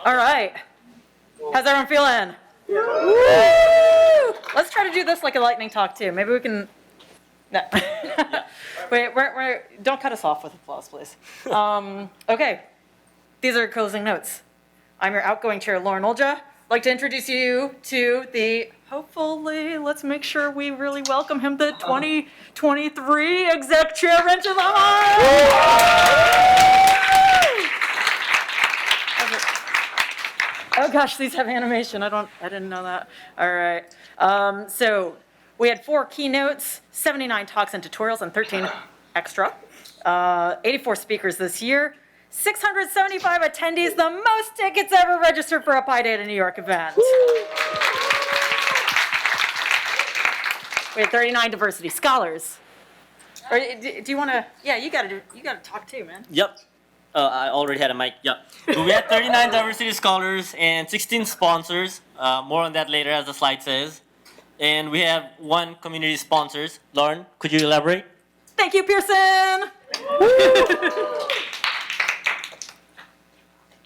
All right. How's everyone feeling? Woo! Let's try to do this like a lightning talk too. Maybe we can. No. Wait, don't cut us off with applause, please. Okay. These are closing notes. I'm your outgoing chair, Lauren Olja. I'd like to introduce you to the, hopefully, let's make sure we really welcome him, the 2023 exec chair, Renton Oh gosh, these have animation. I didn't know that. All right. So we had 4 keynotes, 79 talks and tutorials, and 13 extra. 84 speakers this year, 675 attendees, the most tickets ever registered for a PyData New York event. We had 39 diversity scholars. Or, do you want to? Yeah, you gotta talk too, man. Yep. I already had a mic. Yeah. But we had 39 diversity scholars and 16 sponsors. More on that later, as the slide says. And we have 1 community sponsors. Lauren, could you elaborate? Thank you, Pearson.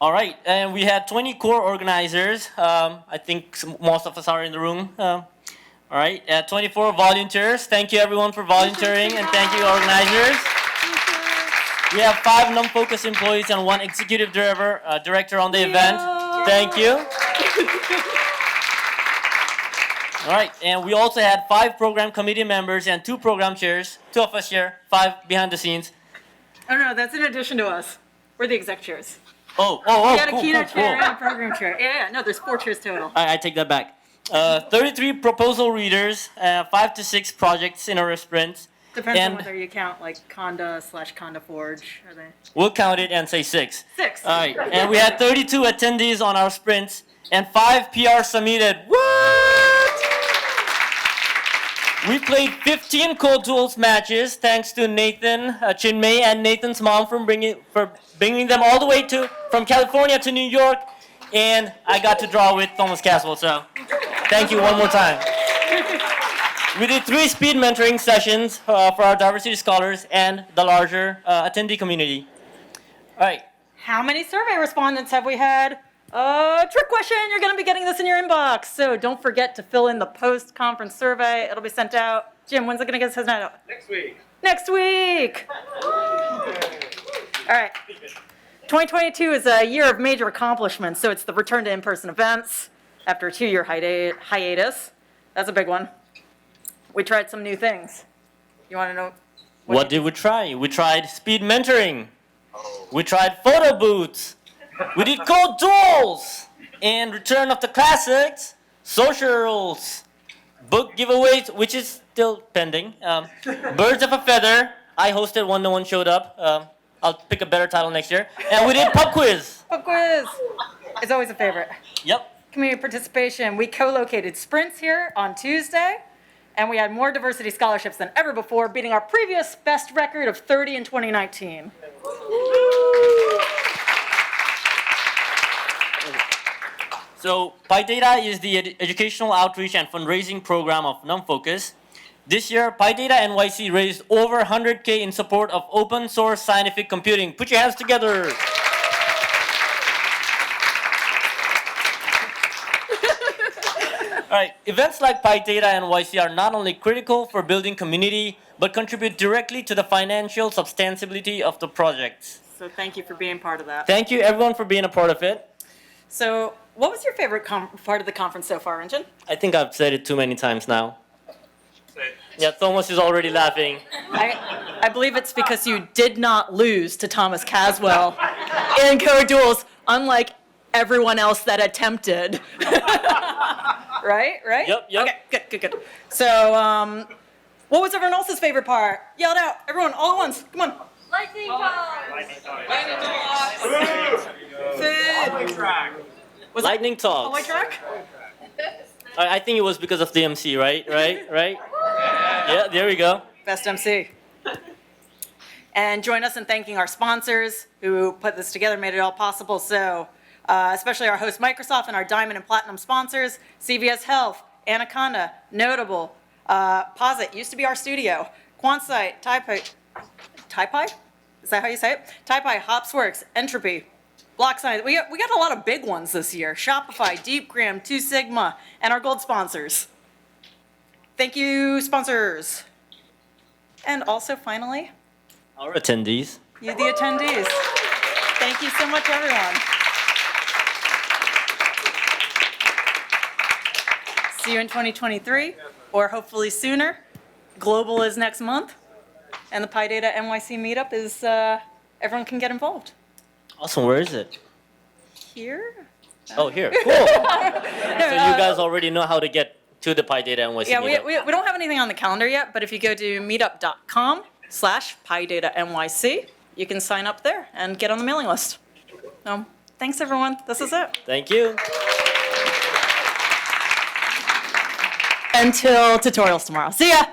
All right, and we had 20 core organizers. I think most of us are in the room. All right, 24 volunteers. Thank you everyone for volunteering, and thank you organizers. We have 5 NumFOCUS employees and 1 executive director on the event. Thank you. All right, and we also had 5 program committee members and 2 program chairs. 2 of us here, 5 behind the scenes. Oh no, that's in addition to us. We're the exec chairs. Oh, We got a keynote chair and a program chair. Yeah, no, there's 4 chairs total. I take that back. 33 proposal readers, 5 to 6 projects in our sprints. Depends on whether you count like Conda/Conda Forge. Are they? We'll count it and say 6. 6. All right, and we had 32 attendees on our sprints and 5 PR submitted. What? We played 15 code duels matches thanks to Nathan, Chinmay, and Nathan's mom for bringing them all the way from California to New York, and I got to draw with Thomas Caswell. So, thank you one more time. We did 3 speed mentoring sessions for our diversity scholars and the larger attendee community. All right. How many survey respondents have we had? Trick question, you're going to be getting this in your inbox. So don't forget to fill in the post-conference survey. It'll be sent out. Jim, when's it going to get sent out? Next week. Next week. All right. 2022 is a year of major accomplishments. So it's the return to in-person events after a 2-year hiatus. That's a big one. We tried some new things. You want to know? What did we try? We tried speed mentoring. We tried photo booths. We did code duels and return of the classics, socials, book giveaways, which is still pending. Birds of a feather. I hosted one, no one showed up. I'll pick a better title next year. And we did pub quiz. Pub quiz. It's always a favorite. Yep. Community participation. We co-located sprints here on Tuesday, and we had more diversity scholarships than ever before, beating our previous best record of 30 in 2019. So PyData is the educational outreach and fundraising program of NumFOCUS. This year, PyData NYC raised over $100K in support of open source scientific computing. Put your hands together. All right, events like PyData NYC are not only critical for building community, but contribute directly to the financial substantiability of the projects. So thank you for being part of that. Thank you everyone for being a part of it. So what was your favorite part of the conference so far, Engine? I think I've said it too many times now. Yeah, Thomas is already laughing. I believe it's because you did not lose to Thomas Caswell in code duels, unlike everyone else that attempted. Right? Yep. Okay, good. So, what was everyone else's favorite part? Yell it out, everyone, all at once. Come on. Lightning talks. Lightning talks. Hallway track? I think it was because of the MC, right? Yeah, there we go. Best MC. And join us in thanking our sponsors who put this together, made it all possible. So, especially our host Microsoft and our Diamond and Platinum sponsors, CVS Health, Anaconda, Notable, Posit, used to be our studio, QuantSight, TyPy? Is that how you say it? TyPy, HopsWorks, Entropy, Block Science. We got a lot of big ones this year. Shopify, DeepGram, 2 Sigma, and our gold sponsors. Thank you, sponsors. And also, finally, Our attendees. you, the attendees. Thank you so much, everyone. See you in 2023, or hopefully sooner. Global is next month, and the PyData NYC meetup is, everyone can get involved. Awesome. Where is it? Here? Oh, here. Cool. So you guys already know how to get to the PyData NYC Yeah, meetup. we don't have anything on the calendar yet, but if you go to meetup.com/PyDataNYC, you can sign up there and get on the mailing list. Thanks, everyone. This is it. Thank you. Until tutorials tomorrow. See ya!